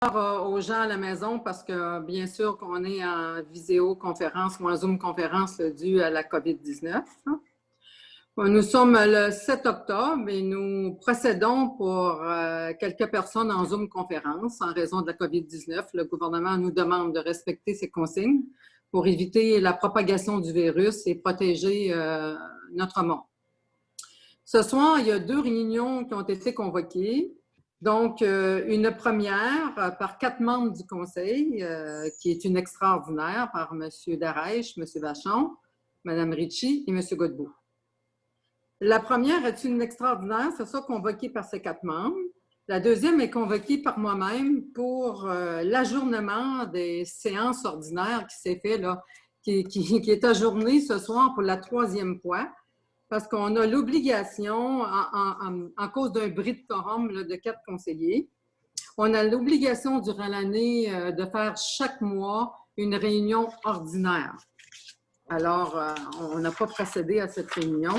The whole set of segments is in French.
aux gens à la maison parce que, bien sûr, qu'on est en visioconférence ou en Zoom-conférence dû à la COVID-19. Nous sommes le 7 octobre et nous procédons pour quelques personnes en Zoom-conférence en raison de la COVID-19. Le gouvernement nous demande de respecter ces consignes pour éviter la propagation du virus et protéger notre monde. Ce soir, il y a 2 réunions qui ont été convoquées. Donc, une première par 4 membres du Conseil, qui est une extraordinaire, par M. Darèche, M. Vachon, Mme Ritchie et M. Godbout. La première est une extraordinaire, c'est ça, convoquée par ces 4 membres. La deuxième est convoquée par moi-même pour l'ajournement des séances ordinaires qui s'est fait, là, qui est ajourné ce soir pour la 3e fois. Parce qu'on a l'obligation, en cause d'un bris de quorum de 4 conseillers, on a l'obligation durant l'année de faire chaque mois une réunion ordinaire. Alors, on n'a pas procédé à cette réunion.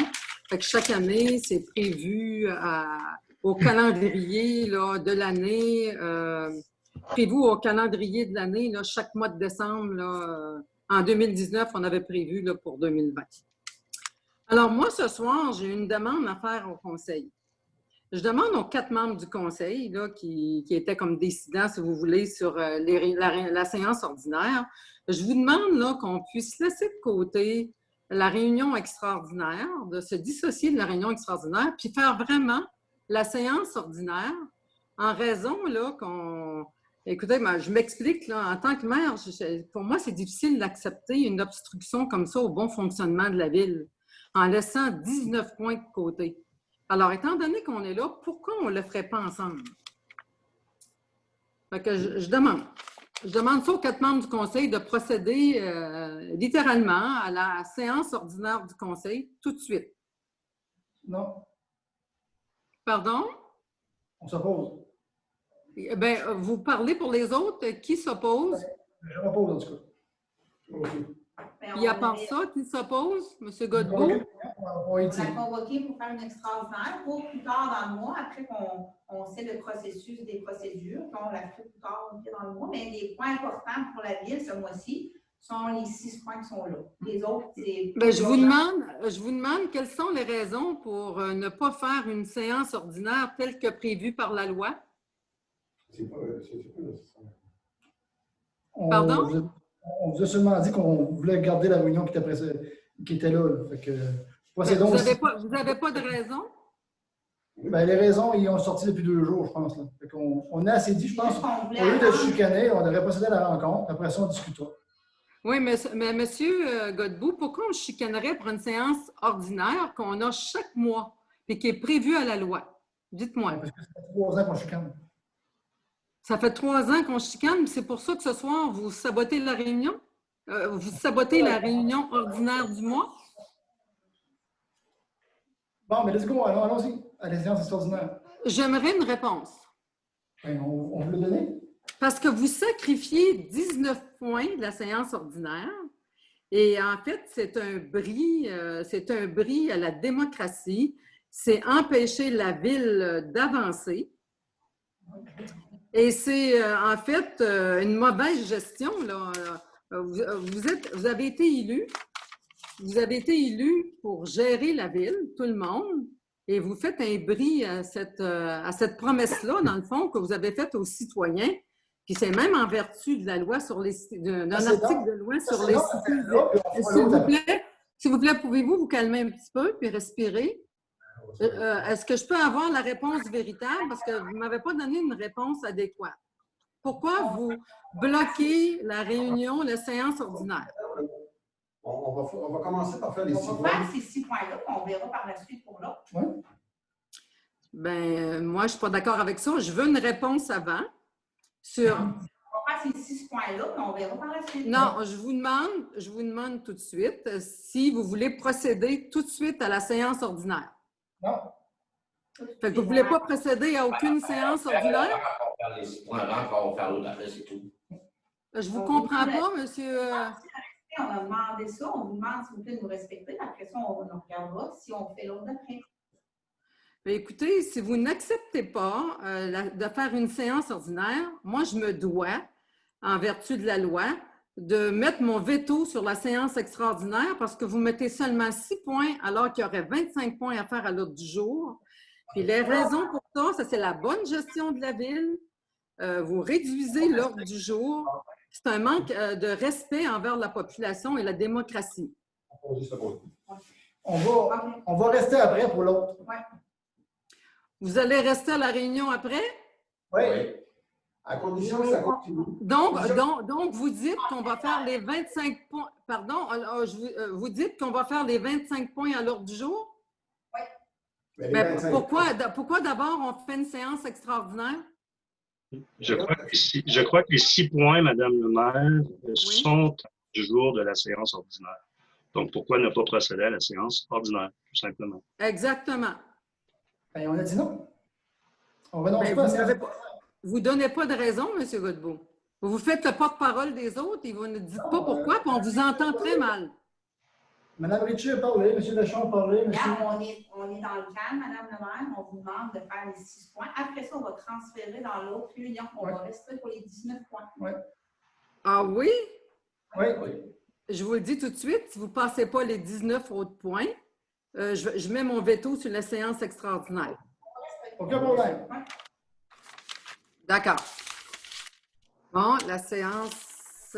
Fait que chaque année, c'est prévu au calendrier là, de l'année, prévu au calendrier de l'année, chaque mois de décembre. Là, en 2019, on avait prévu là, pour 2020. Alors, moi, ce soir, j'ai une demande à faire au Conseil. Je demande aux 4 membres du Conseil, là, qui étaient comme décidants, si vous voulez, sur la séance ordinaire. Je vous demande là, qu'on puisse laisser de côté la réunion extraordinaire, de se dissocier de la réunion extraordinaire, puis faire vraiment la séance ordinaire en raison là, qu'on... Écoutez, je m'explique, là, en tant que maire, pour moi, c'est difficile d'accepter une obstruction comme ça au bon fonctionnement de la ville, en laissant 19 points de côté. Alors, étant donné qu'on est là, pourquoi on ne le ferait pas ensemble? Fait que je demande ça aux 4 membres du Conseil de procéder littéralement à la séance ordinaire du Conseil tout de suite. Non. Pardon? On s'oppose. Bien, vous parlez pour les autres. Qui s'oppose? Je m'oppose, en tout cas. Okay. Il y a pas ça qui s'oppose, M. Godbout? On l'a convoqué pour faire une extraordinaire pour plus tard dans le mois, après qu'on sait le processus des procédures, qu'on l'a fait plus tard dans le mois. Mais les points importants pour la ville ce mois-ci sont les 6 points qui sont là. Les autres, c'est... Bien, je vous demande quelles sont les raisons pour ne pas faire une séance ordinaire telle que prévue par la loi? C'est pas nécessaire. Pardon? On vous a seulement dit qu'on voulait garder la réunion qui était là. Fait que, vous n'avez pas de raison? Ben, les raisons, ils ont sorti depuis 2 jours, je pense. Là. Fait on a assez dit, je pense, au lieu de chicaner, on devrait procéder à la rencontre. Après ça, on discutera. Oui, mais M. Godbout, pourquoi on chicanerait pour une séance ordinaire qu'on a chaque mois et qui est prévue à la loi? Dites-moi. Parce que ça fait 3 ans qu'on chicane. Ça fait 3 ans qu'on chicane, c'est pour ça que ce soir, vous sabotez la réunion? Vous sabotez la réunion ordinaire du mois? Bon, mais let's go, allons-y à la séance extraordinaire. J'aimerais une réponse. Ben, on vous l'a donné? Parce que vous sacrifiez 19 points de la séance ordinaire et en fait, c'est un bris à la démocratie. C'est empêcher la ville d'avancer. Et c'est en fait une mauvaise gestion. Là. Vous avez été élu. Vous avez été élu pour gérer la ville, tout le monde, et vous faites un bris à cette promesse-là, dans le fond, que vous avez faite aux citoyens. Puis c'est même en vertu de la loi d'un article de loi sur les cités. S'il vous plaît, pouvez-vous vous calmer un petit peu puis respirer? Est-ce que je peux avoir la réponse véritable? Parce que vous ne m'avez pas donné une réponse adéquate. Pourquoi vous bloquez la réunion, la séance ordinaire? On va commencer par faire les 6 points. On va faire ces 6 points-là, puis on verra par la suite pour l'autre. Oui. Bien, moi, je ne suis pas d'accord avec ça. Je veux une réponse avant sur... On va faire ces 6 points-là, puis on verra par la suite. Non, je vous demande tout de suite si vous voulez procéder tout de suite à la séance ordinaire. Non. Fait que vous ne voulez pas procéder à aucune séance ordinaire? On va faire les 6 points avant, on va faire l'autre après, c'est tout. Je ne vous comprends pas, monsieur. On a demandé ça, on vous demande s'il vous plaît de nous respecter. Après ça, on regardera si on fait l'autre d'après. Bien, écoutez, si vous n'acceptez pas de faire une séance ordinaire, moi, je me dois, en vertu de la loi, de mettre mon veto sur la séance extraordinaire parce que vous mettez seulement 6 points alors qu'il y aurait 25 points à faire à l'ordre du jour. Puis les raisons pour ça, c'est la bonne gestion de la ville. Vous réduisez l'ordre du jour. C'est un manque de respect envers la population et la démocratie. On va rester après pour l'autre. Ouais. Vous allez rester à la réunion après? Oui. À condition que ça continue. Donc, vous dites qu'on va faire les 25 points. Pardon, vous dites qu'on va faire les 25 points à l'ordre du jour? Mais les Mais 25, pourquoi d'abord on fait une séance extraordinaire? Je crois que les 6 points, Madame le maire, sont du jour de la séance ordinaire. Donc, pourquoi ne pas procéder à la séance ordinaire, tout simplement? Exactement. Ben, on a dit non. On renonce pas à ça. Vous ne donnez pas de raison, M. Godbout. Vous faites le porte-parole des autres et vous ne dites pas pourquoi, puis on vous entend très mal. Mme Ritchie a parlé, M. Deschamps a parlé. Regarde, on est dans le calme, Madame le maire. On vous demande de faire les 6 points. Après ça, on va transférer dans l'autre réunion. On va rester pour les 19 points. Oui. Ah oui? Oui. Je vous le dis tout de suite, si vous ne passez pas les 19 autres points, je mets mon veto sur la séance extraordinaire. Aucun problème. D'accord. Bon, la séance...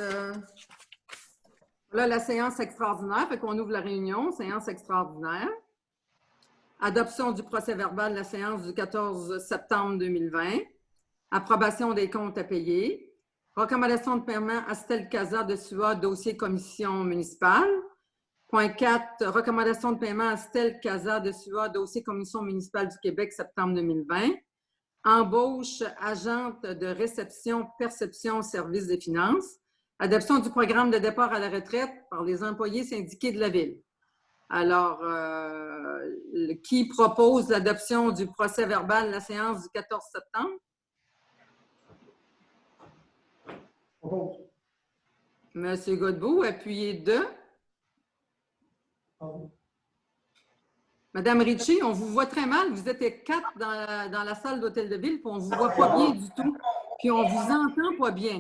Là, la séance extraordinaire, fait qu'on ouvre la réunion, séance extraordinaire. Adoption du procès-verbal de la séance du 14 septembre 2020. Approbation des comptes à payer. Recommandation de paiement Astel Casa de SUA, dossier commission municipale. Point 4, recommandation de paiement Astel Casa de SUA, dossier commission municipale du Québec, septembre 2020. Embauche agente de réception, perception, service des finances. Adoption du programme de départ à la retraite par les employés syndiqués de la Ville. Alors, qui propose l'adoption du procès-verbal de la séance du 14 septembre? Monsieur Godbout, appuyez 2. Madame Ritchie, on vous voit très mal. Vous êtes 4 dans la salle d'hôtel de ville, puis on ne vous voit pas bien du tout. Puis on vous entend pas bien.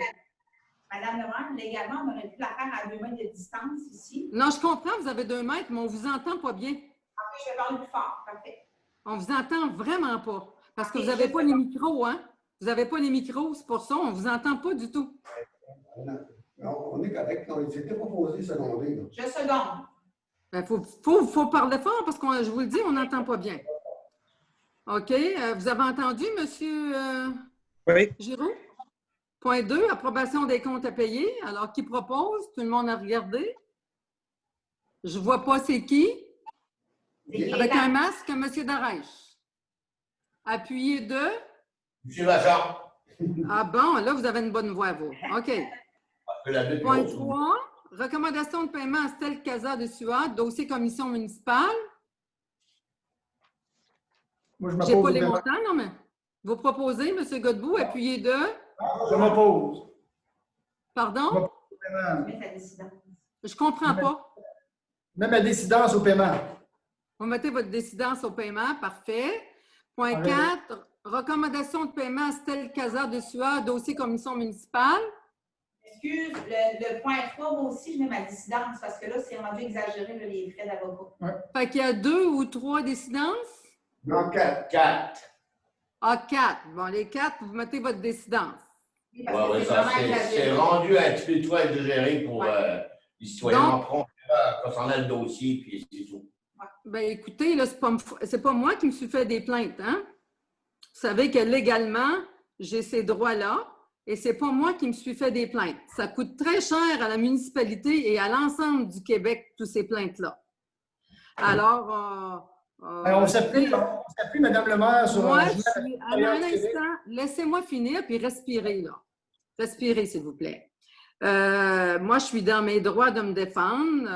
Madame le maire, légalement, on aurait pu la faire à 2 mètres de distance ici. Non, je comprends, vous avez 2 mètres, mais on ne vous entend pas bien. Après, je vais parler plus fort. Parfait. On ne vous entend vraiment pas. Parce que vous n'avez pas les micros, hein? Vous n'avez pas les micros, c'est pour ça, on ne vous entend pas du tout. Non, on est correct. On s'était proposé seconder. Je seconde. Il faut parler fort parce que je vous le dis, on n'entend pas bien. OK. Vous avez entendu, M. Giroux? Point 2, approbation des comptes à payer. Alors, qui propose? Tout le monde a regardé. Je ne vois pas c'est qui. Avec un masque, M. Darèche. Appuyez 2. M. Vachon. Ah bon, là, vous avez une bonne voix, vous. OK. Point 3, recommandation de paiement à Astel Casa de SUA, dossier commission municipale. Moi, je Je n'ai pas m'oppose les au paiement. montants, non, mais vous proposez, M. Godbout, appuyez 2. Je m'oppose. Pardon? Mets ta décidence. Je ne comprends pas. Même ma décidence au paiement. Vous mettez votre décidence au paiement, parfait. Point 4, recommandation de paiement à Astel Casa de SUA, dossier commission municipale. Excuse, le point 3, moi aussi, je mets ma dissidence parce que là, c'est rendu exagéré là, les frais d'avocat. Fait qu'il y a 2 ou 3 décidences? Non, 4. 4. Ah, 4. Bon, les 4, vous mettez votre décidence. Oui, parce que Oui, c'est ça, vraiment c'est exagéré. rendu un petit peu trop exagéré pour les citoyens Donc- prompt concernant le dossier, puis c'est tout. Bien, écoutez, là, c'est pas moi qui me suis fait des plaintes, hein? Vous savez que légalement, j'ai ces droits-là et c'est pas moi qui me suis fait des plaintes. Ça coûte très cher à la municipalité et à l'ensemble du Québec, tous ces plaintes-là. Alors, On s'appuie, Mme le maire, sur moi, un je suis... un instant, laissez-moi finir puis respirez, là. Respirez, s'il vous plaît. Moi, je suis dans mes droits de me défendre.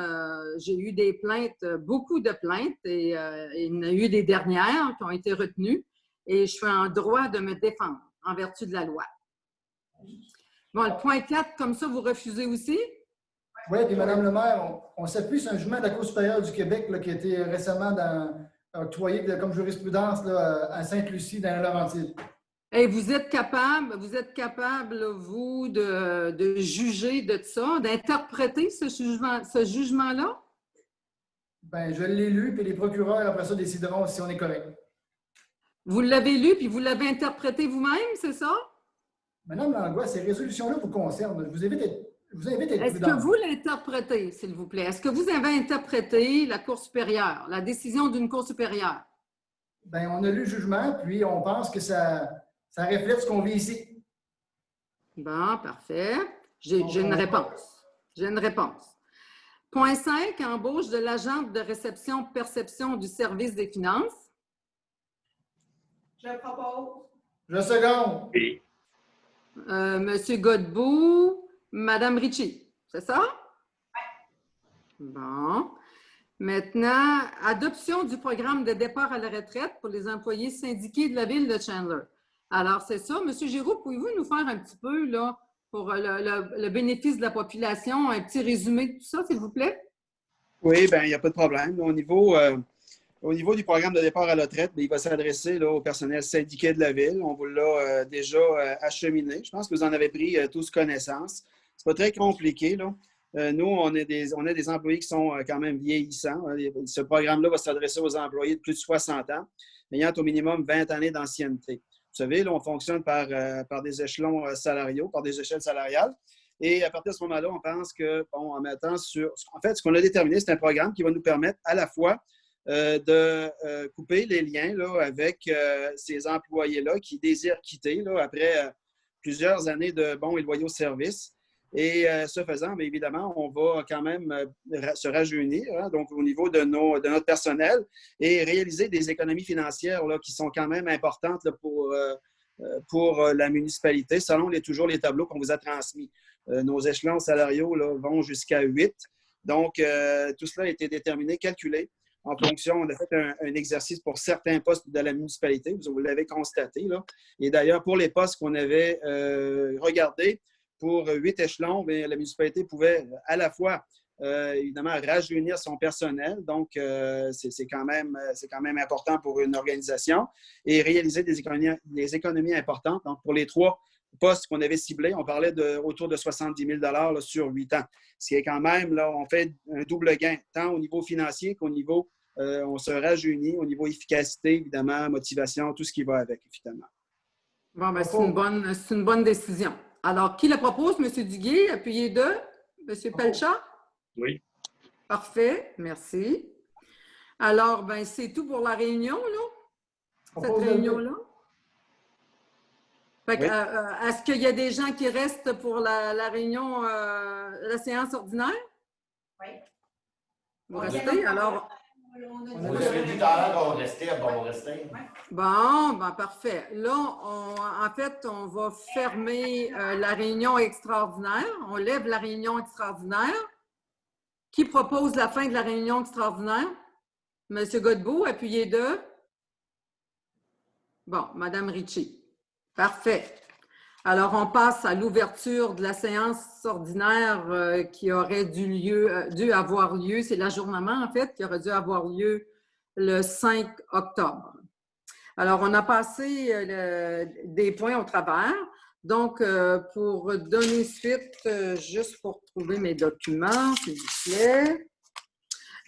J'ai eu des plaintes, beaucoup de plaintes, et il y en a eu des dernières qui ont été retenues, et je suis en droit de me défendre en vertu de la loi. Bon, le point 4, comme ça, vous refusez aussi? Oui, puis Mme le maire, on s'appuie sur un jugement de la Cour supérieure du Québec là, qui a été récemment octroyé comme jurisprudence là, à Sainte-Lucie, dans la Laurentide. Et vous êtes capable, vous, de juger de ça, d'interpréter ce jugement-là? Ben, je l'ai lu, puis les procureurs, après ça, décideront si on est correct. Vous l'avez lu, puis vous l'avez interprété vous-même, c'est ça? Madame Langlois, ces résolutions-là vous concernent. Je vous invite à être Est-ce prudent. que vous l'interprétez, s'il vous plaît? Est-ce que vous avez interprété la Cour supérieure, la décision d'une Cour supérieure? Ben, on a lu le jugement, puis on pense que ça reflète ce qu'on vit ici. Bon, parfait. J'ai une réponse. J'ai une réponse. Point 5, embauche de l'agente de réception-perception du service des finances. Je propose. Je seconde. Et Monsieur Godbout, Madame Ritchie, c'est ça? Oui. Bon. Maintenant, adoption du programme de départ à la retraite pour les employés syndiqués de la ville de Chandler. Alors, c'est ça. Monsieur Giroux, pouvez-vous nous faire un petit peu, là, pour le bénéfice de la population, un petit résumé de tout ça, s'il vous plaît? Oui, bien, il n'y a pas de problème. Au niveau du programme de départ à la retraite, il va s'adresser au personnel syndiqué de la ville. On vous l'a déjà acheminé. Je pense que vous en avez pris tous connaissance. Ce n'est pas très compliqué, là. Nous, on a des employés qui sont quand même vieillissants. Ce programme-là va s'adresser aux employés de plus de 60 ans, ayant au minimum 20 années d'ancienneté. Vous savez, là, on fonctionne par des échelons salariaux, par des échelles salariales. Et à partir de ce moment-là, on pense que, bon, en mettant en fait, ce qu'on a déterminé, c'est un programme qui va nous permettre à la fois de couper les liens là, avec ces employés-là qui désirent quitter là, après plusieurs années de bons et loyaux services. Et ce faisant, bien évidemment, on va quand même se rajeunir hein, donc au niveau de notre personnel et réaliser des économies financières là, qui sont quand même importantes là, pour la municipalité, selon toujours les tableaux qu'on vous a transmis. Nos échelons salariaux là, vont jusqu'à 8. Donc, tout cela a été déterminé, calculé en fonction. On a fait un exercice pour certains postes de la municipalité, vous l'avez constaté. Là. Et d'ailleurs, pour les postes qu'on avait regardés, pour 8 échelons, bien, la municipalité pouvait à la fois, évidemment, rajeunir son personnel. Donc, c'est quand même important pour une organisation et réaliser des économies importantes. Donc, pour les 3 postes qu'on avait ciblés, on parlait autour de 70 000 là, sur 8 ans. Ce qui est quand même, là, on fait un double gain, tant au niveau financier qu'au niveau, on se rajeunit, au niveau efficacité, évidemment, motivation, tout ce qui va avec, évidemment. Bon, bien, c'est une bonne décision. Alors, qui la propose? M. Duguay, appuyé de M. Pelchat? oui. Parfait, merci. Alors, ben c'est tout pour la réunion, là? Cette réunion-là? Oui. Est-ce qu'il y a des gens qui restent pour la réunion, la séance ordinaire? Oui. Vous restez? Alors... On avait dit tout à l'heure qu'on restait, on va rester. Bon, ben parfait. Là, en fait, on va fermer la réunion extraordinaire. On lève la réunion extraordinaire. Qui propose la fin de la réunion extraordinaire? Monsieur Godbout, appuyé de? Bon, Madame Ritchie. Parfait. Alors, on passe à l'ouverture de la séance ordinaire qui aurait dû avoir lieu. C'est l'ajournement, en fait, qui aurait dû avoir lieu le 5 octobre. Alors, on a passé des points au travers. Donc, pour donner suite, juste pour trouver mes documents, s'il vous plaît.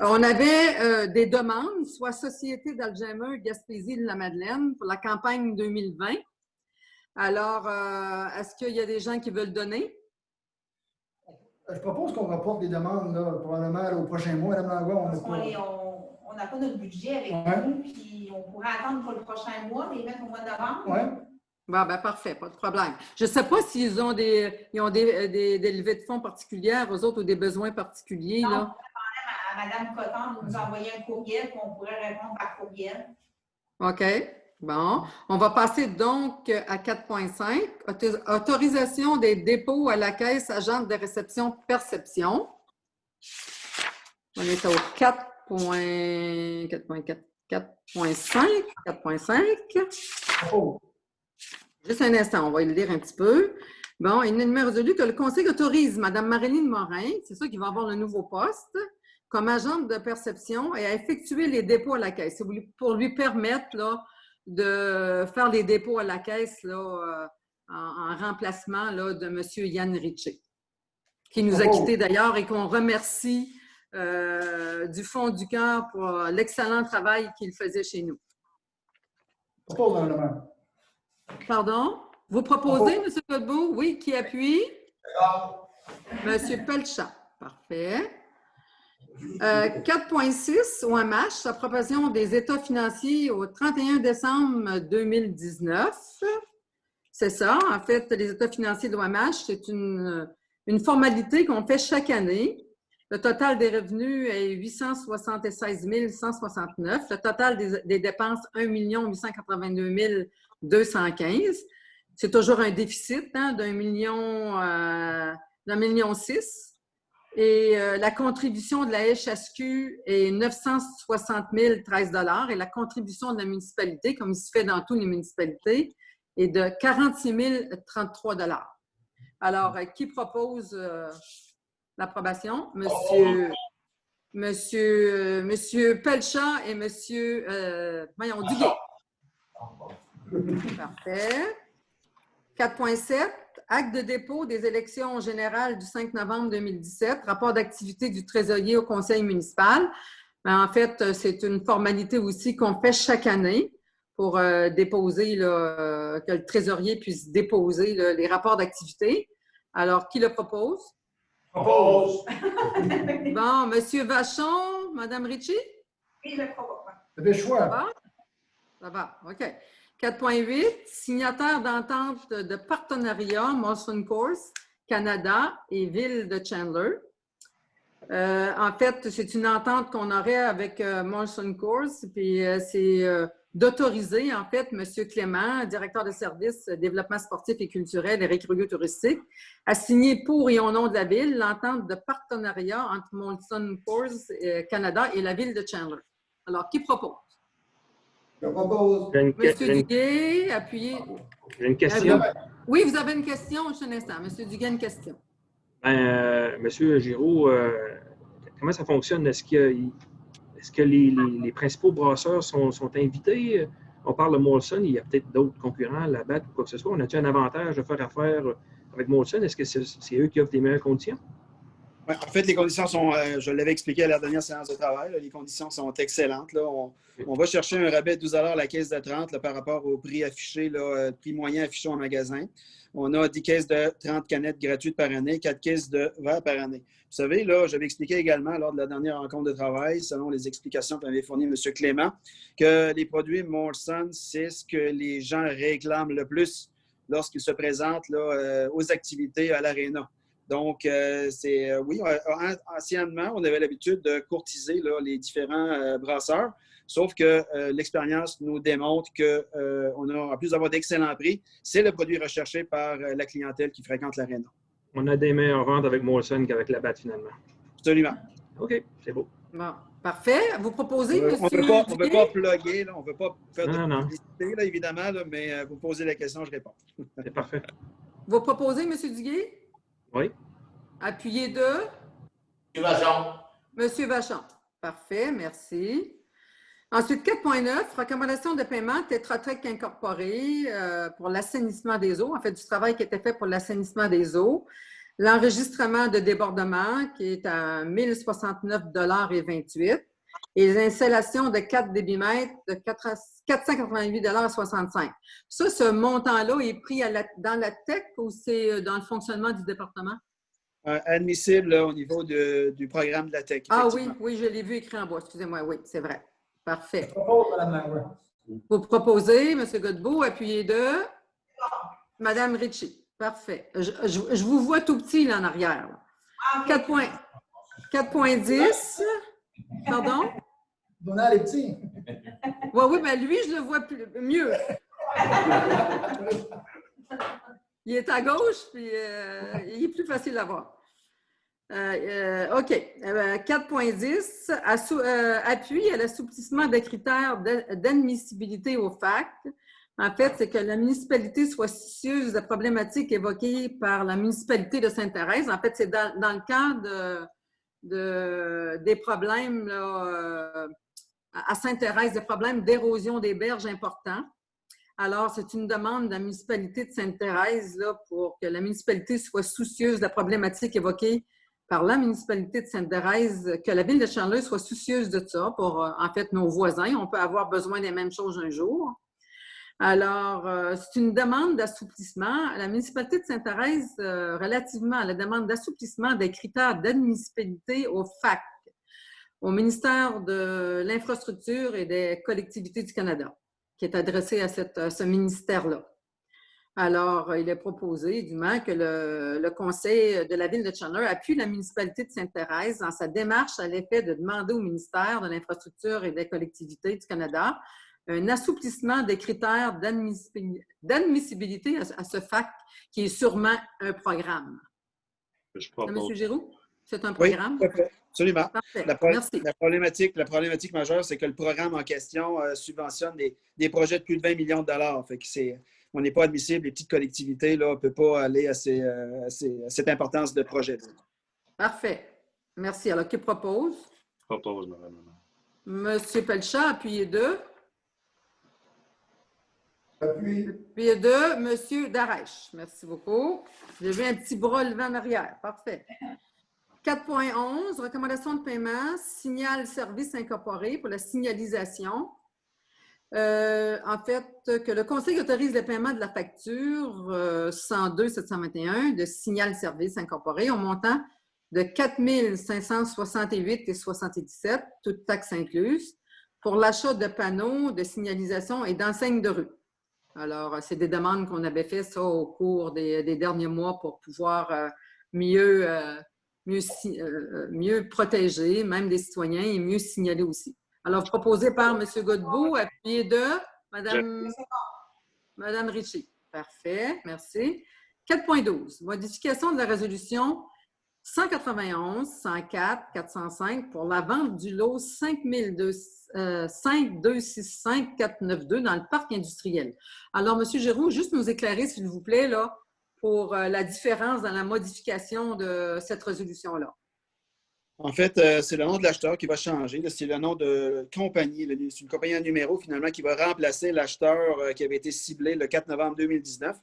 On avait des demandes, soit Société d'Alzheimer Gaspésie de la Madeleine pour la campagne 2020. Alors, est-ce qu'il y a des gens qui veulent donner? Je propose qu'on reporte des demandes là, probablement au prochain mois. Madame Langlois, on n'a pas notre budget avec nous, puis on pourrait attendre pour le prochain mois, les mettre au mois de novembre. Oui. Bon, ben parfait, pas de problème. Je ne sais pas s'ils ont des levées de fonds particulières, eux autres, ou des besoins particuliers. Non, là. on pourrait demander à Mme Cotton de nous envoyer un courriel, puis on pourrait répondre par courriel. OK. Bon. On va passer donc à 4.5. Autorisation des dépôts à la caisse agente de réception-perception. On est au 4.5. Oh. Juste un instant, on va le lire un petit peu. Bon, il est résolu que le Conseil autorise Mme Marilyn Morin, c'est ça qui va avoir le nouveau poste, comme agente de perception et à effectuer les dépôts à la caisse pour lui permettre là, de faire les dépôts à la caisse là, en remplacement là, de M. Yann Richer, qui nous a quittés d'ailleurs et qu'on remercie du fond du cœur pour l'excellent travail qu'il faisait chez nous. Propose, Madame le maire. Pardon? Vous proposez, M. Godbout? Oui, qui appuie? M. Pelchat. Parfait. 4.6, OMH, approbation des états financiers au 31 décembre 2019. C'est ça. En fait, les états financiers de l'OMH, c'est une formalité qu'on fait chaque année. Le total des revenus est 876 169. Le total des dépenses, 1 882 215. C'est toujours un déficit hein, d'1 million 6. Et la contribution de la HSQ est 960 013 $ et la contribution de la municipalité, comme il se fait dans toutes les municipalités, est de 46 033 $. Alors, qui propose l'approbation? Monsieur Pelchat et Monsieur Duguay. Parfait. 4.7, acte de dépôt des élections générales du 5 novembre 2017, rapport d'activité du trésorier au conseil municipal. En fait, c'est une formalité aussi qu'on fait chaque année pour déposer, là, que le trésorier puisse déposer là, les rapports d'activité. Alors, qui le propose? Propose. Bon, M. Vachon, Mme Ritchie? Oui, je le propose. Vous avez le choix. Ça va? Ça va, OK. 4.8, signataire d'entente de partenariat Molson Coors Canada et Ville de Chandler. En fait, c'est une entente qu'on aurait avec Molson Coors, puis c'est d'autoriser, en fait, M. Clément, directeur de service développement sportif et culturel et récréatif touristique, à signer pour et au nom de la Ville l'entente de partenariat entre Molson Coors Canada et la Ville de Chandler. Alors, qui propose? Je propose. Monsieur Duguay, appuyez. J'ai une question. Oui, vous avez une question, juste un instant. Monsieur Duguay, une question. Monsieur Giraud, comment ça fonctionne? Est-ce que les principaux brasseurs sont invités? On parle de Molson, il y a peut-être d'autres concurrents, la BAT ou quoi que ce soit. On a-t-il un avantage de faire affaire avec Molson? Est-ce que c'est eux qui offrent des meilleures conditions? Ouais, en fait, les conditions sont, je l'avais expliqué à la dernière séance de travail, là, les conditions sont excellentes. Là. On va chercher un rabais de 12 $ à la caisse de 30 là, par rapport au prix affiché, le prix moyen affiché en magasin. On a 10 caisses de 30 canettes gratuites par année, 4 caisses de verre par année. Vous savez, là, j'avais expliqué également lors de la dernière rencontre de travail, selon les explications qu'avait fournies M. Clément, que les produits Molson, c'est ce que les gens réclament le plus lorsqu'ils se présentent là, aux activités à l'Arena. Donc, oui, anciennement, on avait l'habitude de courtiser là, les différents brasseurs, sauf que l'expérience nous démontre qu'on a, en plus d'avoir d'excellents prix, c'est le produit recherché par la clientèle qui fréquente l'Arena. On a des meilleures ventes avec Molson qu'avec la BAT, finalement. Absolument. OK, c'est beau. Bon, parfait. Vous proposez, On ne veut pas plugger, là, on ne veut pas faire de publicité, là, évidemment, là, mais vous posez la question, je réponds. C'est parfait. Vous proposez, M. Duguay? Oui. Appuyé de? M. Vachon. M. Vachon. Parfait, merci. Ensuite, 4.9, recommandation de paiement Tetra Tech Incorporé pour l'assainissement des eaux, en fait, du travail qui était fait pour l'assainissement des eaux. L'enregistrement de débordement qui est à 1 069,28 $ et l'installation de 4 débitmètres de 488,65 $. Ça, ce montant-là est pris dans la TEC ou c'est dans le fonctionnement du département? Admissible là, au niveau du programme de la TEC. Ah oui, oui, je l'ai vu écrit en bas. Excusez-moi, oui, c'est vrai. Parfait. Je propose, Madame Langlois. Vous proposez, M. Godbout, appuyé de Mme Ritchie. Parfait. Je vous vois tout petit là en arrière. 4.10. Pardon? Donald est petit. Oui, oui, mais lui, je le vois mieux. Il est à gauche, puis il est plus facile à voir. OK. 4.10, appui à l'assouplissement des critères d'admissibilité au FAC. En fait, c'est que la municipalité soit soucieuse des problématiques évoquées par la municipalité de Sainte-Thérèse. En fait, c'est dans le cadre des problèmes là, à Sainte-Thérèse, des problèmes d'érosion des berges importants. Alors, c'est une demande de la municipalité de Sainte-Thérèse là, pour que la municipalité soit soucieuse de la problématique évoquée par la municipalité de Sainte-Thérèse, que la ville de Chandler soit soucieuse de ça pour, en fait, nos voisins. On peut avoir besoin des mêmes choses un jour. Alors, c'est une demande d'assouplissement. La municipalité de Sainte-Thérèse, relativement à la demande d'assouplissement des critères d'admissibilité au FAC, au ministère de l'Infrastructure et des Collectivités du Canada, qui est adressé à ce ministère-là. Alors, il est proposé, du moins, que le conseil de la ville de Chandler appuie la municipalité de Sainte-Thérèse dans sa démarche à l'effet de demander au ministère de l'Infrastructure et des Collectivités du Canada un assouplissement des critères d'admissibilité à ce FAC, qui est sûrement un programme. Je propose. M. Giroux, c'est un programme? Oui, absolument. Parfait. Merci. La problématique majeure, c'est que le programme en question subventionne des projets de plus de 20 millions de dollars. Fait que on n'est pas admissible, les petites collectivités ne peuvent pas aller à cette importance de projet. Parfait. Merci. Alors, qui propose? Je propose, madame. Monsieur Pelchat, appuyez 2. Appuyez 2, Monsieur Darèche. Merci beaucoup. J'ai vu un petit bras levé en arrière. Parfait. 4.11, recommandation de paiement, signal service incorporé pour la signalisation. En fait, que le Conseil autorise le paiement de la facture 102-721 de signal service incorporé au montant de 4 568,77 $, toutes taxes incluses, pour l'achat de panneaux de signalisation et d'enseignes de rue. Alors, c'est des demandes qu'on avait faites ça au cours des derniers mois pour pouvoir mieux protéger, même des citoyens, et mieux signaler aussi. Alors, proposé par M. Godbout, appuyé de Mme Ritchie. Parfait, merci. 4.12, modification de la résolution 191-104-405 pour la vente du lot 5265-492 dans le parc industriel. Alors, M. Giroux, juste nous éclairer, s'il vous plaît, là, pour la différence dans la modification de cette résolution-là. En fait, c'est le nom de l'acheteur qui va changer. C'est le nom de compagnie. C'est une compagnie à numéro, finalement, qui va remplacer l'acheteur qui avait été ciblé le 4 novembre 2019,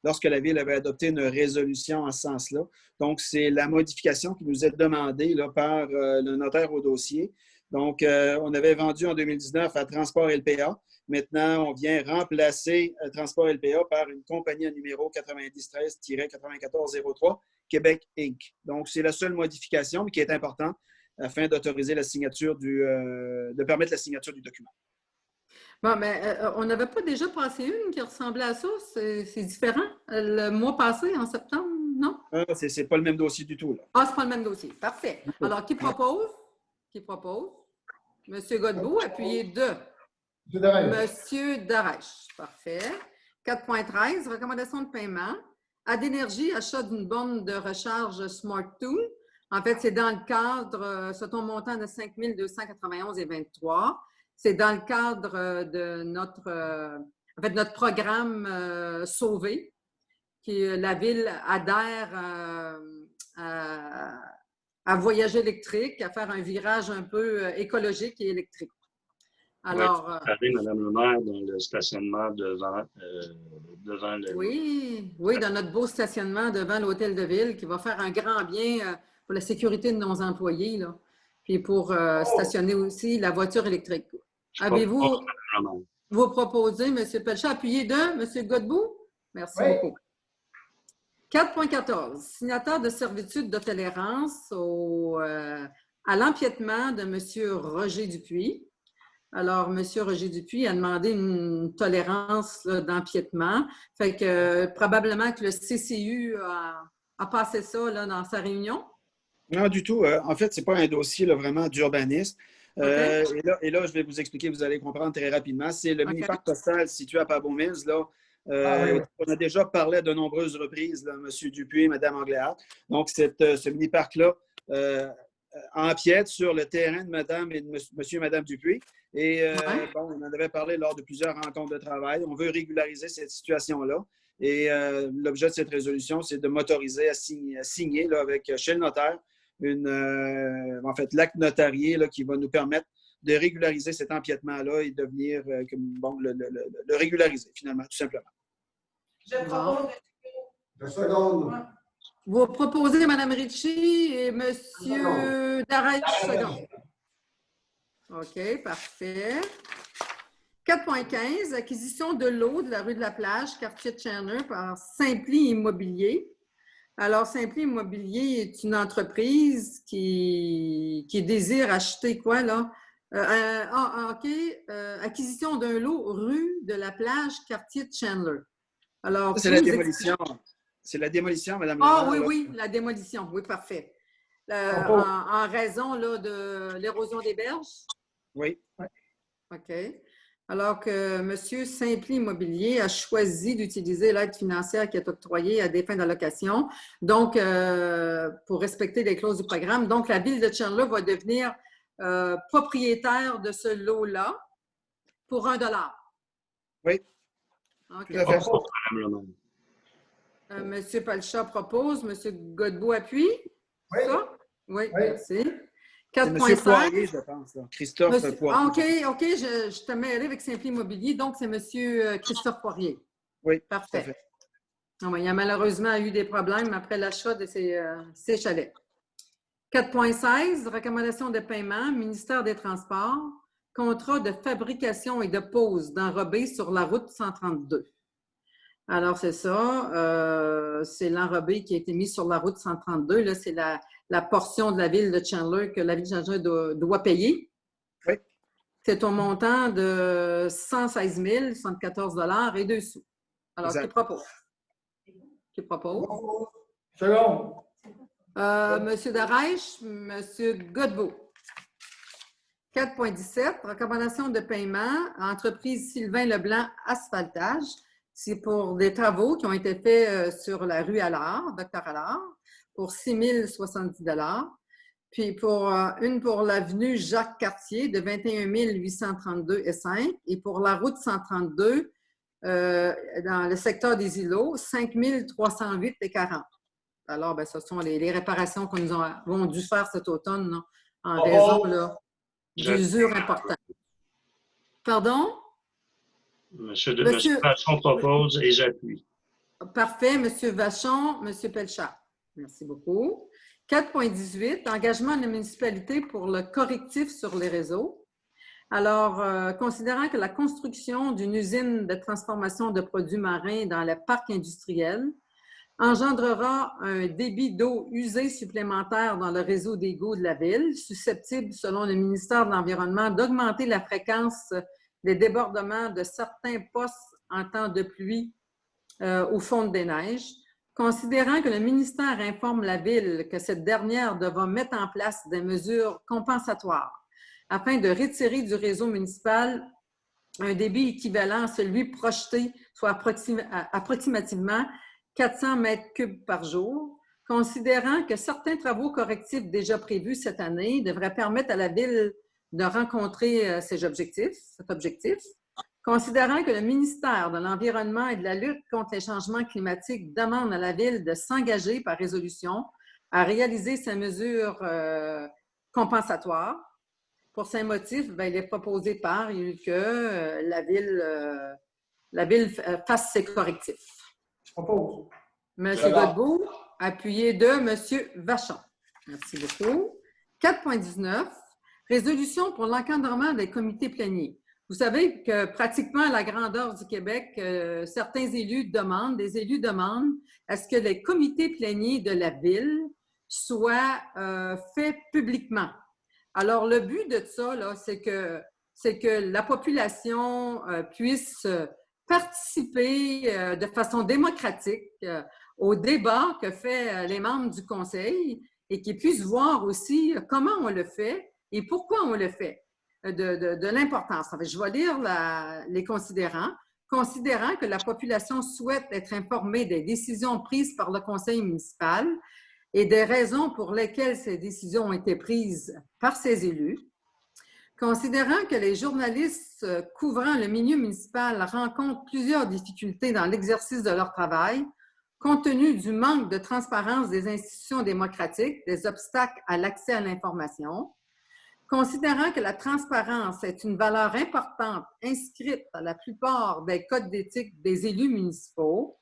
lorsque la Ville avait adopté une résolution en ce sens-là. Donc, c'est la modification qui nous est demandée là, par le notaire au dossier. Donc, on avait vendu en 2019 à Transport LPA. Maintenant, on vient remplacer Transport LPA par une compagnie à numéro 9013-9403, Québec Inc. Donc, c'est la seule modification qui est importante afin d'autoriser la signature de permettre la signature du document. Bon, mais on n'avait pas déjà passé une qui ressemblait à ça? C'est différent? Le mois passé, en septembre, non? C'est pas le même dossier du tout. Là. Ah, c'est pas le même dossier. Parfait. Alors, qui propose? Qui propose? Monsieur Godbout, appuyez 2. Monsieur Darèche. Parfait. 4.13, recommandation de paiement. Adénergie, achat d'une borne de recharge Smart Tool. En fait, c'est dans le cadre, c'est un montant de 5 291,23 $. C'est dans le cadre de notre programme Sauver, qui la Ville adhère à voyager électrique, à faire un virage un peu écologique et électrique. Alors, Madame le maire, dans le stationnement devant le... Oui, dans notre beau stationnement devant l'hôtel de ville qui va faire un grand bien pour la sécurité de nos employés, là, puis pour stationner aussi la voiture électrique. Avez-vous vous proposé, M. Pelchat, appuyé de M. Godbout? Merci beaucoup. 4.14, signataire de servitude de tolérance à l'empiètement de M. Roger Dupuis. Alors, M. Roger Dupuis a demandé une tolérance d'empiètement. Fait que probablement que le CCU a passé ça là, dans sa réunion. Non, du tout. En fait, ce n'est pas un dossier là, vraiment d'urbanisme. Okay. Et là, je vais vous expliquer, vous allez comprendre très rapidement. C'est le mini-parc postal situé à Pabot Mills. Là. On a déjà parlé de nombreuses reprises, là, M. Dupuis et Mme Angléat. Donc, ce mini-parc-là empiète sur le terrain de Mme et de M. et Mme Dupuis. Et bon, on en avait parlé lors de plusieurs rencontres de travail. On veut régulariser cette situation-là. Et l'objet de cette résolution, c'est de m'autoriser à signer là, chez le notaire en fait, l'acte notarié là, qui va nous permettre de régulariser cet empiètement-là et de venir le régulariser, finalement, tout simplement. Je propose. 2 secondes. Vous proposez Mme Ritchie et M. Darèche second. OK, parfait. 4.15, acquisition de l'eau de la rue de la Plage, quartier de Chandler, par Simpli Immobilier. Alors, Simpli Immobilier est une entreprise qui désire acheter quoi, là? OK, acquisition d'un lot rue de la Plage, quartier de Chandler. Alors, c'est la démolition. C'est la démolition, Mme Ah Lemare, oui, la démolition. Oui, parfait. En raison là, de l'érosion des berges? Oui. OK. Alors que M. Simpli Immobilier a choisi d'utiliser l'aide financière qui est octroyée à des fins d'allocation, donc pour respecter les clauses du programme. Donc, la ville de Chandler va devenir propriétaire de ce lot-là pour $1. Oui. OK. Tout à fait. Madame Lemare. Monsieur Pelchat propose. Monsieur Godbout appuie? Oui. Ça? Oui, Oui. merci. C'est M. 4.5. Poirier, je pense. Là. Christophe Poirier. OK, je te mêlé avec Simpli Immobilier, donc c'est M. Christophe Poirier. Oui, parfait. tout à fait. Non, il a malheureusement eu des problèmes après l'achat de ses chalets. 4.16, recommandation de paiement, ministère des Transports, contrat de fabrication et de pose d'enrobés sur la route 132. Alors, c'est ça, c'est l'enrobé qui a été mis sur la route 132. Là, c'est la portion de la ville de Chandler que la ville de Chandler doit payer. Oui. C'est au montant de 116 074 et 2 sous. Alors, Exact. qui propose? Qui propose? Second. Monsieur Darèche, Monsieur Godbout. 4.17, recommandation de paiement, entreprise Sylvain Leblanc Asphaltage. C'est pour des travaux qui ont été faits sur la rue Allard, Dr. Allard, pour 6 070 $. Puis pour une pour l'avenue Jacques-Cartier de 21 832,5 $ et pour la route 132 dans le secteur des îlots, 5 308,40 $. Alors, ce sont les réparations que nous avons dû faire cet automne là, en raison d'usure importante. Pardon? Monsieur Vachon propose et j'appuie. Parfait. Monsieur Vachon, Monsieur Pelchat. Merci beaucoup. 4.18, engagement de la municipalité pour le correctif sur les réseaux. Alors, considérant que la construction d'une usine de transformation de produits marins dans le parc industriel engendrera un débit d'eau usée supplémentaire dans le réseau d'égouts de la ville, susceptible, selon le ministère de l'Environnement, d'augmenter la fréquence des débordements de certains postes en temps de pluie au fond des neiges. Considérant que le ministère informe la Ville que cette dernière devra mettre en place des mesures compensatoires afin de retirer du réseau municipal un débit équivalent à celui projeté, soit approximativement 400 mètres cubes par jour, considérant que certains travaux correctifs déjà prévus cette année devraient permettre à la Ville de rencontrer cet objectif, considérant que le ministère de l'Environnement et de la lutte contre les changements climatiques demande à la Ville de s'engager par résolution à réaliser ces mesures compensatoires. Pour ces motifs, il est proposé que la Ville fasse ses correctifs. Je propose. Monsieur Godbout, appuyé de Monsieur Vachon. Merci beaucoup. 4.19, résolution pour l'encadrement des comités pléniers. Vous savez que pratiquement à la grandeur du Québec, certains élus demandent à ce que les comités pléniers de la Ville soient faits publiquement. Alors, le but de ça, c'est que la population puisse participer de façon démocratique au débat que fait les membres du Conseil et qu'ils puissent voir aussi comment on le fait et pourquoi on le fait, de l'importance. Je vais lire les considérants. Considérant que la population souhaite être informée des décisions prises par le Conseil municipal et des raisons pour lesquelles ces décisions ont été prises par ses élus, considérant que les journalistes couvrant le milieu municipal rencontrent plusieurs difficultés dans l'exercice de leur travail, compte tenu du manque de transparence des institutions démocratiques, des obstacles à l'accès à l'information, considérant que la transparence est une valeur importante inscrite dans la plupart des codes d'éthique des élus municipaux,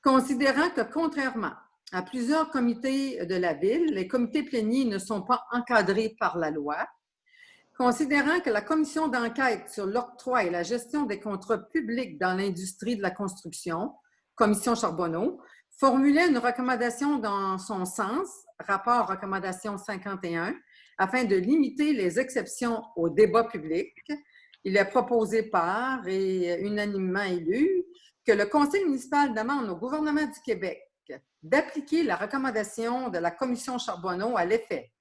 considérant que contrairement à plusieurs comités de la Ville, les comités pléniers ne sont pas encadrés par la loi, considérant que la commission d'enquête sur l'octroi et la gestion des contrats publics dans l'industrie de la construction, commission Charbonneau, formulait une recommandation dans son sens, rapport recommandation 51, afin de limiter les exceptions au débat public. Il est proposé par et unanimement élu que le Conseil municipal demande au gouvernement du Québec d'appliquer la recommandation de la commission Charbonneau à l'effet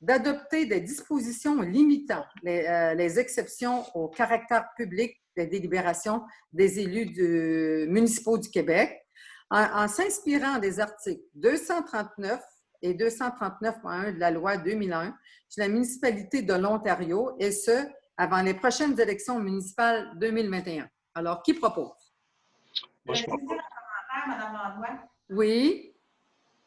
d'adopter des dispositions limitant les exceptions au caractère public des délibérations des élus municipaux du Québec en s'inspirant des articles 239 et 239.1 de la loi 2001 sur la municipalité de l'Ontario, et ce, avant les prochaines élections municipales 2021. Alors, qui propose? Moi, je propose. Mme Landois? Oui.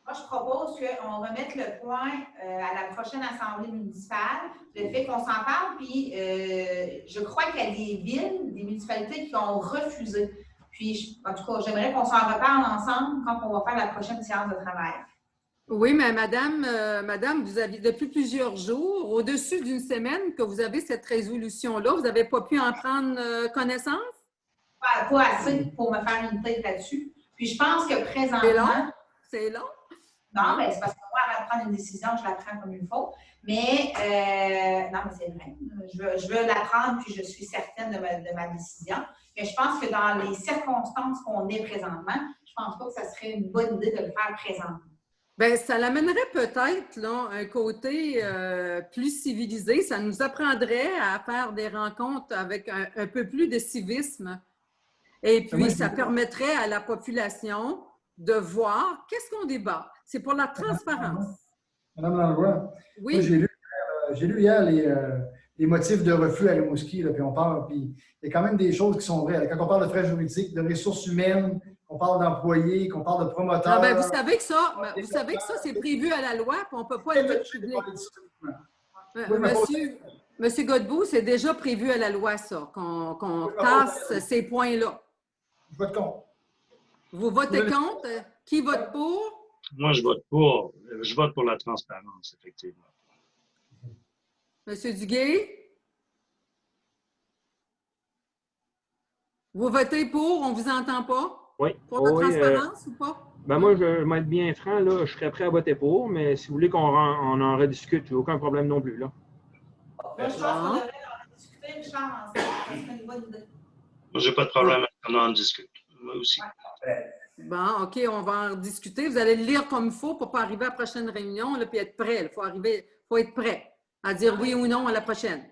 Moi, je propose qu'on remette le point à la prochaine assemblée municipale, le fait qu'on s'en parle, puis je crois qu'il y a des villes, des municipalités qui ont refusé. Puis, en tout cas, j'aimerais qu'on s'en reparle ensemble quand on va faire la prochaine séance de travail. Oui, mais madame, vous aviez depuis plusieurs jours, au-dessus d'une semaine, que vous avez cette résolution-là. Vous n'avez pas pu en prendre connaissance? Pas assez pour me faire une tête là-dessus. Puis, je pense que présentement… C'est long? C'est long? Non, mais c'est parce que moi, avant de prendre une décision, je la prends comme il faut. Mais, non, mais c'est vrai. Je veux la prendre, puis je suis certaine de ma décision. Mais je pense que dans les circonstances qu'on est présentement, je ne pense pas que ça serait une bonne idée de le faire présentement. Bien, ça l'amènerait peut-être là, un côté plus civilisé. Ça nous apprendrait à faire des rencontres avec un peu plus de civisme. Et puis, ça permettrait à la population de voir qu'est-ce qu'on débat. C'est pour la transparence. Madame Langlois, oui. Moi, j'ai lu hier les motifs de refus à Rimouski, puis on parle, puis il y a quand même des choses qui sont vraies. Quand on parle de frais juridiques, de ressources humaines, qu'on parle d'employés, qu'on parle de promoteurs… Ah ben, vous savez que ça, c'est prévu à la loi, puis on ne peut pas le mettre public. Monsieur Godbout, c'est déjà prévu à la loi, ça, qu'on tasse ces points-là. Je vote contre. Vous votez contre? Qui vote pour? Moi, je vote pour. Je vote pour la transparence, effectivement. Monsieur Duguay? Vous votez pour? On ne vous entend pas? Oui. Pour la transparence ou pas? Ben moi, je vais être bien franc, là, je serais prêt à voter pour, mais si vous voulez qu'on en rediscute, j'ai aucun problème non plus. Là. Moi, je pense qu'on devrait en discuter, Richard, ensemble. Ça serait une bonne idée. Moi, j'ai pas de problème à qu'on en discute. Moi aussi. Bon, OK, on va en discuter. Vous allez le lire comme il faut pour ne pas arriver à la prochaine réunion et être prêt. Il faut être prêt à dire oui ou non à la prochaine.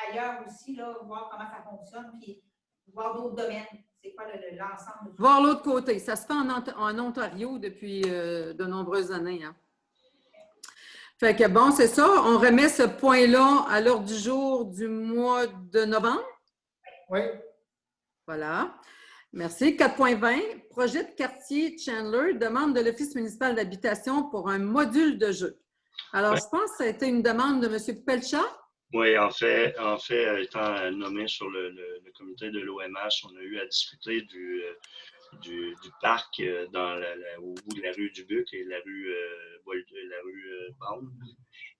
Ailleurs aussi, là, voir comment ça fonctionne, puis voir d'autres domaines. C'est quoi l'ensemble? Voir l'autre côté. Ça se fait en Ontario depuis de nombreuses années. Hein. Fait que bon, c'est ça. On remet ce point-là à l'ordre du jour du mois de novembre. Oui. Voilà. Merci. 4.20. Projet de quartier Chandler demande de l'Office municipal d'habitation pour un module de jeu. Alors, je pense que ça a été une demande de M. Pelchat. Oui, en fait, étant nommé sur le comité de l'OMH, on a eu à discuter du parc au bout de la rue Dubuc et la rue Bande.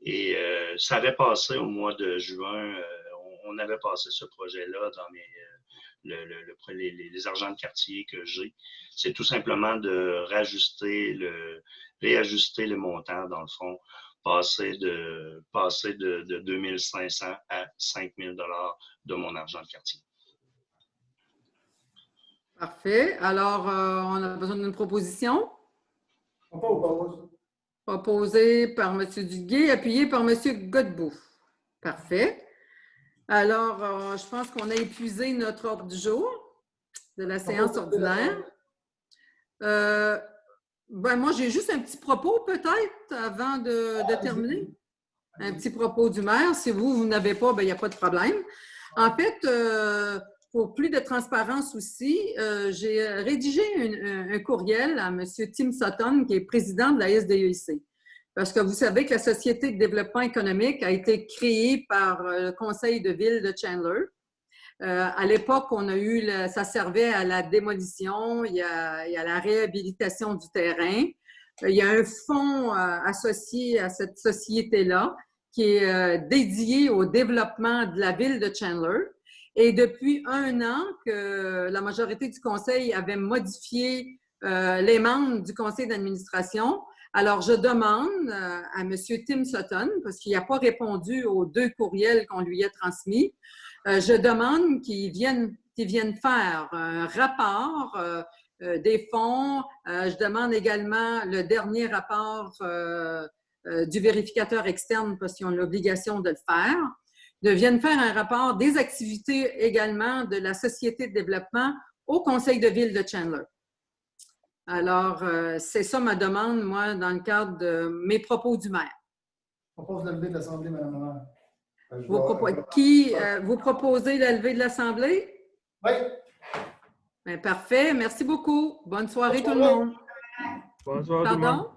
Et ça avait passé au mois de juin. On avait passé ce projet-là dans les argents de quartier que j'ai. C'est tout simplement de réajuster le montant, dans le fond, passer de 2 500 à 5 000 de mon argent de quartier. Parfait. Alors, on a besoin d'une proposition. On propose. Proposée par M. Duguay, appuyée par M. Godbout. Parfait. Alors, je pense qu'on a épuisé notre ordre du jour de la séance ordinaire. Moi, j'ai juste un petit propos peut-être avant de terminer. Un petit propos du maire. Si vous n'avez pas, il n'y a pas de problème. En fait, pour plus de transparence aussi, j'ai rédigé un courriel à M. Tim Sutton, qui est président de la SDEIC. Parce que vous savez que la Société de développement économique a été créée par le Conseil de ville de Chandler. À l'époque, ça servait à la démolition, il y a la réhabilitation du terrain. Il y a un fonds associé à cette société-là qui est dédié au développement de la ville de Chandler. Et depuis 1 an que la majorité du conseil avait modifié les membres du conseil d'administration, alors je demande à M. Tim Sutton, parce qu'il n'a pas répondu aux 2 courriels qu'on lui a transmis, je demande qu'il vienne faire un rapport des fonds. Je demande également le dernier rapport du vérificateur externe, parce qu'ils ont l'obligation de le faire. Viennent faire un rapport des activités également de la Société de développement au Conseil de ville de Chandler. Alors, c'est ça ma demande, moi, dans le cadre de mes propos du maire. Je propose de lever de l'Assemblée, Mme la maire. Vous proposez la levée de l'Assemblée? Oui. Bien, parfait. Merci beaucoup. Bonne soirée tout le monde. Bonne soirée tout le monde. Pardon?